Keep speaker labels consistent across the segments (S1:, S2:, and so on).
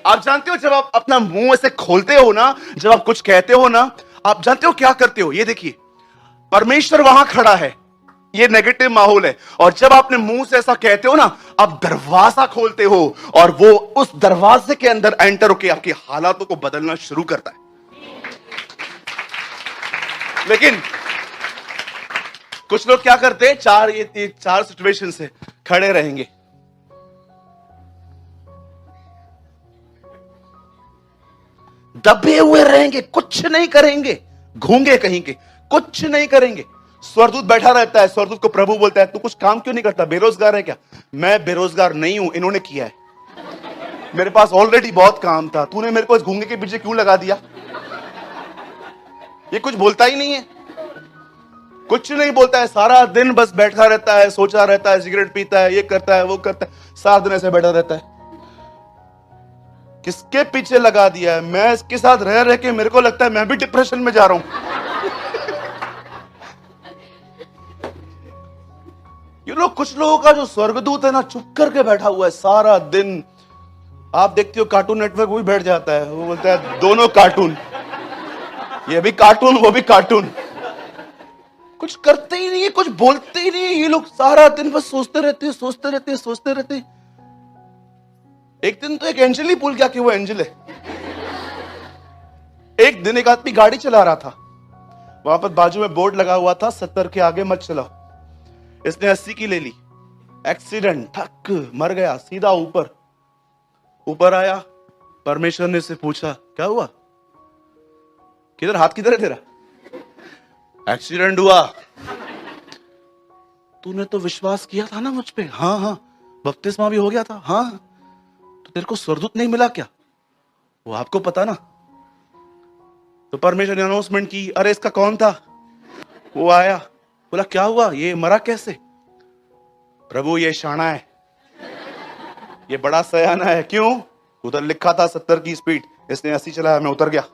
S1: आप जानते हो जब आप अपना मुंह ऐसे खोलते हो ना, जब आप कुछ कहते हो ना, आप जानते हो क्या करते हो? ये देखिए, परमेश्वर वहां खड़ा है, ये नेगेटिव माहौल है, और जब आपने मुंह से ऐसा कहते हो ना, आप दरवाजा खोलते हो और वो उस दरवाजे के अंदर एंटर होकर आपकी हालातों को बदलना शुरू करता है। लेकिन कुछ लोग क्या करते हैं, चार सिचुएशन से खड़े रहेंगे, दबे हुए रहेंगे, कुछ नहीं करेंगे, घूंगे कहीं के, कुछ नहीं करेंगे। स्वर्गदूत बैठा रहता है, स्वर्गदूत को प्रभु बोलता है, तू कुछ काम क्यों नहीं करता, बेरोजगार है क्या? मैं बेरोजगार नहीं हूं, इन्होंने किया है, मेरे पास ऑलरेडी बहुत काम था, तूने मेरे को इस घूंगे के पीछे क्यों लगा दिया? ये कुछ बोलता ही नहीं है, कुछ नहीं बोलता है, सारा दिन बस बैठा रहता है, सोचा रहता है, सिगरेट पीता है, ये करता है, वो करता है, सारा दिन ऐसे बैठा रहता है। किसके पीछे लगा दिया है? मैं इसके साथ रह रह के मेरे को लगता है मैं भी डिप्रेशन में जा रहा हूं। ये लोग, कुछ लोगों का जो स्वर्गदूत है ना, चुप करके बैठा हुआ है सारा दिन। आप देखते हो कार्टून नेटवर्क, वो भी बैठ जाता है, वो बोलता है दोनों कार्टून, ये भी कार्टून वो भी कार्टून। कुछ करते ही नहीं है, कुछ बोलते ही नहीं है, ये लोग सारा दिन बस सोचते रहते हैं, सोचते रहते हैं, सोचते रहते हैं। एक दिन तो एक एंजल ही भूल गया कि वो एंजल है। एक दिन एक आदमी गाड़ी चला रहा था, वहां पर बाजू में बोर्ड लगा हुआ था, 70 के आगे मत चलाओ। इसने 80 की ले ली, एक्सीडेंट, ठक, मर गया, सीधा ऊपर आया। परमेश्वर ने से पूछा, क्या हुआ, किधर, हाथ किधर है तेरा? एक्सीडेंट हुआ। तूने तो विश्वास किया था ना मुझ पे। हाँ हाँ। बपतिस्मा भी हो गया था। हाँ। तो तेरे को स्वर्गदूत नहीं मिला क्या? वो आपको पता ना। तो परमेश्वर ने अनाउंसमेंट की, अरे इसका कौन था? वो आया, बोला क्या हुआ, ये मरा कैसे? प्रभु ये शाना है, ये बड़ा सयाना है। क्यों? उधर लिखा था 70 की स्पीड, इसने 80 चलाया, मैं उतर गया।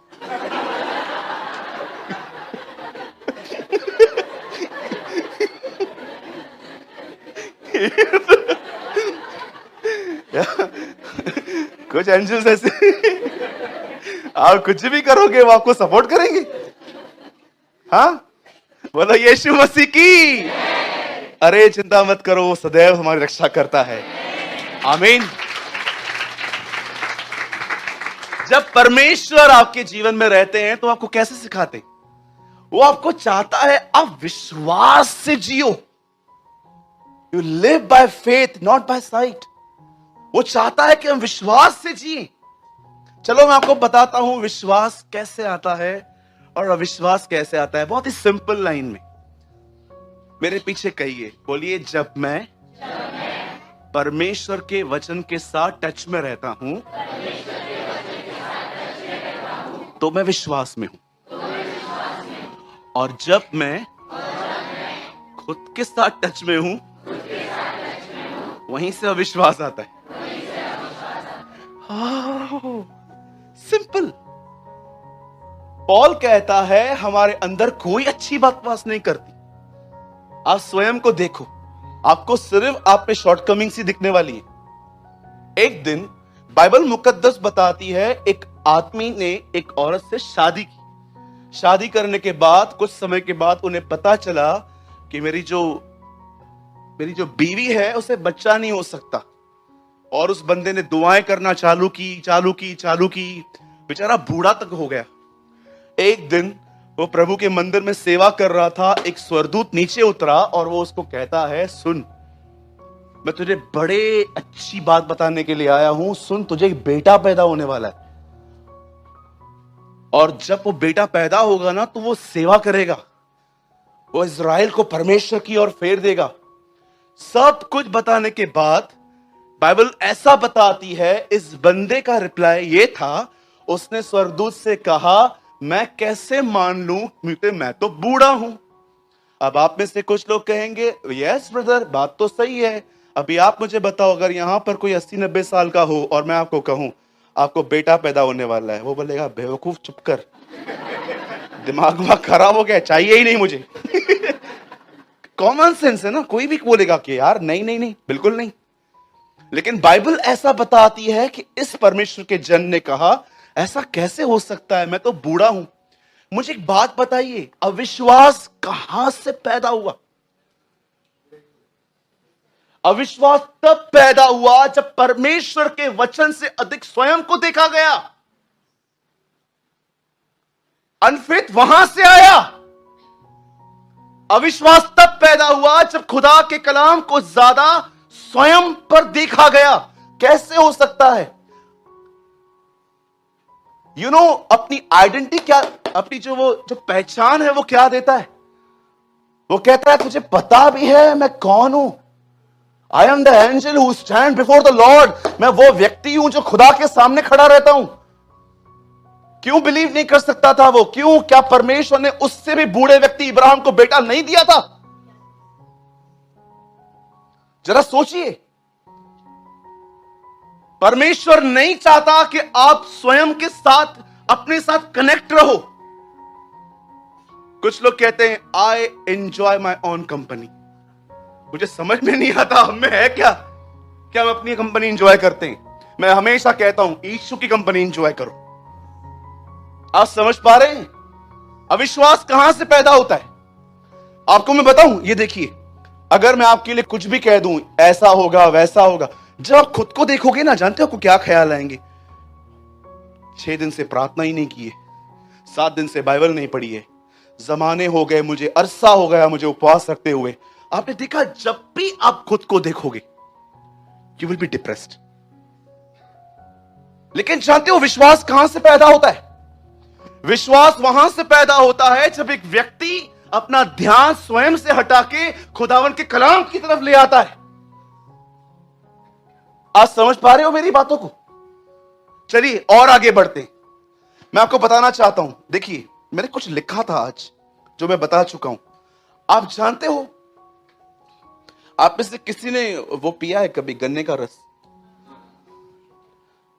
S1: कुछ एंजल्स ऐसे, आप कुछ भी करोगे वो आपको सपोर्ट करेंगे। हाँ, बोलो यीशु मसीह की। अरे चिंता मत करो, वो सदैव हमारी रक्षा करता है। आमीन। जब परमेश्वर आपके जीवन में रहते हैं तो आपको कैसे सिखाते हैं? वो आपको चाहता है आप विश्वास से जियो। You live by faith, not by sight. वो चाहता है कि हम विश्वास से जिए। चलो मैं आपको बताता हूं विश्वास कैसे आता है और अविश्वास कैसे आता है, बहुत ही सिंपल लाइन में। मेरे पीछे कहिए, बोलिए, जब मैं परमेश्वर के वचन के साथ टच में रहता हूं तो मैं विश्वास में हूं, और जब मैं खुद के साथ टच में हूं वहीं से अविश्वास आता है। सिंपल। पॉल कहता है हमारे अंदर कोई अच्छी बात पास नहीं करती। आप स्वयं को देखो, आपको सिर्फ आप पे शॉर्टकमिंग्स ही दिखने वाली है। एक दिन बाइबल मुकद्दस बताती है, एक आदमी ने एक औरत से शादी की। शादी करने के बाद कुछ समय के बाद उन्हें पता चला कि मेरी जो बीवी है उसे बच्चा नहीं हो सकता। और उस बंदे ने दुआएं करना चालू की। बेचारा बूढ़ा तक हो गया। एक दिन वो प्रभु के मंदिर में सेवा कर रहा था, एक स्वर्गदूत नीचे उतरा और वो उसको कहता है, सुन, मैं तुझे बड़े अच्छी बात बताने के लिए आया हूं। सुन, तुझे एक बेटा पैदा होने वाला है, और जब वो बेटा पैदा होगा ना तो वो सेवा करेगा, वो इज़राइल को परमेश्वर की ओर फेर देगा। सब कुछ बताने के बाद बाइबल ऐसा बताती है, इस बंदे का रिप्लाई ये था, उसने स्वर्गदूत से कहा, मैं कैसे मान लूं क्योंकि मैं तो बूढ़ा हूं। अब आप में से कुछ लोग कहेंगे, यस ब्रदर, बात तो सही है। अभी आप मुझे बताओ, अगर यहां पर कोई 80-90 साल का हो और मैं आपको कहूं आपको बेटा पैदा होने वाला है, वो बोलेगा, बेवकूफ चुप कर, दिमाग खराब हो गया, चाहिए ही नहीं मुझे। कॉमन सेंस है ना। कोई भी बोलेगा कि यार नहीं नहीं नहीं, बिल्कुल नहीं। लेकिन बाइबल ऐसा बताती है कि इस परमेश्वर के जन ने कहा, ऐसा कैसे हो सकता है, मैं तो बूढ़ा हूं। मुझे एक बात बताइए, अविश्वास कहां से पैदा हुआ? अविश्वास तब पैदा हुआ जब परमेश्वर के वचन से अधिक स्वयं को देखा गया। अनफेथ वहां से आया। अविश्वास तब पैदा हुआ जब खुदा के कलाम को ज्यादा स्वयं पर देखा गया। कैसे हो सकता है? अपनी आइडेंटिटी क्या, अपनी जो पहचान है वो क्या देता है? वो कहता है तुझे पता भी है मैं कौन हूं। I am the angel who stand before the Lord. मैं वो व्यक्ति हूं जो खुदा के सामने खड़ा रहता हूं। क्यों बिलीव नहीं कर सकता था वो? क्यों? क्या परमेश्वर ने उससे भी बूढ़े व्यक्ति इब्राहिम को बेटा नहीं दिया था? जरा सोचिए। परमेश्वर नहीं चाहता कि आप स्वयं के साथ, अपने साथ कनेक्ट रहो। कुछ लोग कहते हैं I enjoy my own company. मुझे समझ में नहीं आता हमें है क्या हम अपनी कंपनी एंजॉय करते हैं। मैं हमेशा कहता हूं यीशु की कंपनी एंजॉय करो। आप समझ पा रहे हैं अविश्वास कहां से पैदा होता है? आपको मैं बताऊं, ये देखिए, अगर मैं आपके लिए कुछ भी कह दूं, ऐसा होगा वैसा होगा, जब आप खुद को देखोगे ना, जानते हो आपको क्या ख्याल आएंगे? 6 दिन से प्रार्थना ही नहीं की है, 7 दिन से बाइबल नहीं पढ़ी है, जमाने हो गए मुझे, अरसा हो गया मुझे उपवास रखते हुए। आपने देखा, जब भी आप खुद को देखोगे यू विल बी डिप्रेस्ड। लेकिन जानते हो विश्वास कहां से पैदा होता है? विश्वास वहां से पैदा होता है जब एक व्यक्ति अपना ध्यान स्वयं से हटा के खुदावन के कलाम की तरफ ले आता है। आज समझ पा रहे हो मेरी बातों को? चलिए और आगे बढ़ते हैं। मैं आपको बताना चाहता हूं, देखिए मैंने कुछ लिखा था आज जो मैं बता चुका हूं। आप जानते हो, आप में से किसी ने वो पिया है कभी, गन्ने का रस?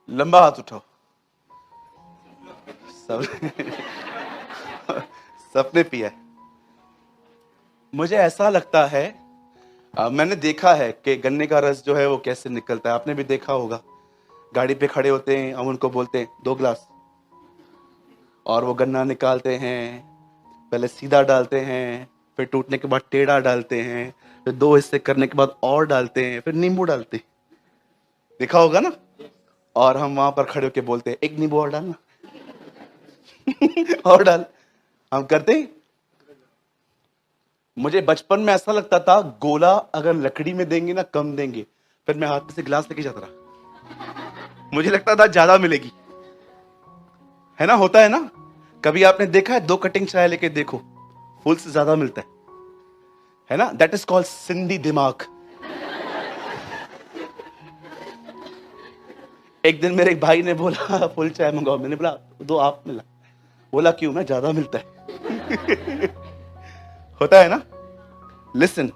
S1: लंबा हाथ उठाओ। सबने पिया है। मुझे ऐसा लगता है, मैंने देखा है कि गन्ने का रस जो है वो कैसे निकलता है। आपने भी देखा होगा, गाड़ी पे खड़े होते हैं, हम उनको बोलते हैं 2 गिलास, और वो गन्ना निकालते हैं, पहले सीधा डालते हैं, फिर टूटने के बाद टेढ़ा डालते हैं, फिर 2 हिस्से करने के बाद और डालते हैं, फिर नींबू डालते हैं। देखा होगा ना? और हम वहां पर खड़े होके बोलते हैं 1 नींबू और डालना। और डाल, हम करते हैं। मुझे बचपन में ऐसा लगता था, गोला अगर लकड़ी में देंगे ना कम देंगे, फिर मैं हाथ में से गिलास लेके जाता रहा। मुझे लगता था ज्यादा मिलेगी, है ना? होता है ना? कभी आपने देखा है 2 कटिंग चाय लेके देखो, फुल से ज्यादा मिलता है ना? दैट इज कॉल्ड सिंधी दिमाग। एक दिन मेरे एक भाई ने बोला फुल चाय मंगाओ, मैंने बोला 2 आप मिला। बोला क्यों? मैं ज्यादा मिलता है। होता है ना? लिसन,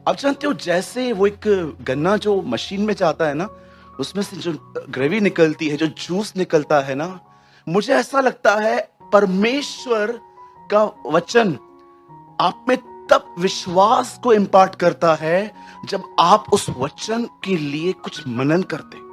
S1: आप जानते हो जैसे वो एक गन्ना जो मशीन में जाता है ना, उसमें से जो ग्रेवी निकलती है, जो जूस निकलता है ना, मुझे ऐसा लगता है परमेश्वर का वचन आप में तब विश्वास को इंपार्ट करता है जब आप उस वचन के लिए कुछ मनन करते।